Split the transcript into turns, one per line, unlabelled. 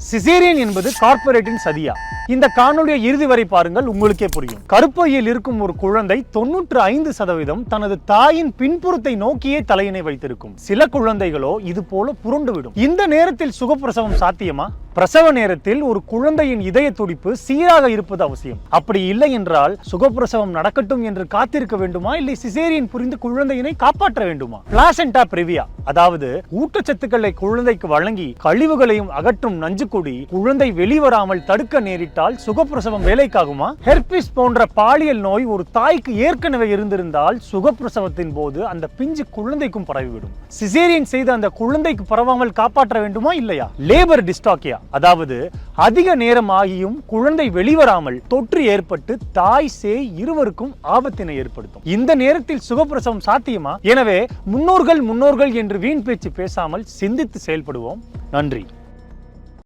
Caesarean என்பது கார்ப்பரேட்டின் சதியா? இந்த காணொலியை இறுதி வரை பாருங்கள், உங்களுக்கே புரியும். கருப்பையில் இருக்கும் ஒரு குழந்தை 95% தனது தாயின் பின்புறத்தை நோக்கியே தலையினை வைத்திருக்கும். சில குழந்தைகளோ இது போல புரண்டுவிடும். இந்த நேரத்தில் சுகப்பிரசவம் சாத்தியமா? பிரசவ நேரத்தில் ஒரு குழந்தையின் இதய துடிப்பு சீராக இருப்பது அவசியம். அப்படி இல்லை என்றால் சுகப்பிரசவம் நடக்கட்டும் என்று காத்திருக்க வேண்டுமா, இல்லை சிசேரியன் புரிந்து குழந்தையினை காப்பாற்ற வேண்டுமா? பிளாசென்டா பிரெவியா, அதாவது ஊட்டச்சத்துக்களை குழந்தைக்கு வழங்கி கழிவுகளையும் அகற்றும் நஞ்சுக்கொடி குழந்தை வெளிவராமல் தடுக்க நேரிட்டால் சுகப்பிரசவம் வேலைக்காகுமா? ஹெர்பிஸ் போன்ற பாலியல் நோய் ஒரு தாய்க்கு ஏற்கனவே இருந்திருந்தால் சுகப்பிரசவத்தின் போது அந்த பிஞ்சு குழந்தைக்கும் பரவிவிடும். சிசேரியன் செய்து அந்த குழந்தைக்கு பரவாமல் காப்பாற்ற வேண்டுமா, இல்லையா? லேபர் டிஸ்டாக்கியா, அதாவது அதிக நேரம் ஆகியும் குழந்தை வெளிவராமல் தொற்று ஏற்பட்டு தாய் சேய் இருவருக்கும் ஆபத்தினை ஏற்படுத்தும். இந்த நேரத்தில் சுகப்பிரசவம் சாத்தியமா? எனவே முன்னோர்கள் என்று வீண் பேச்சு பேசாமல் சிந்தித்து செயல்படுவோம். நன்றி.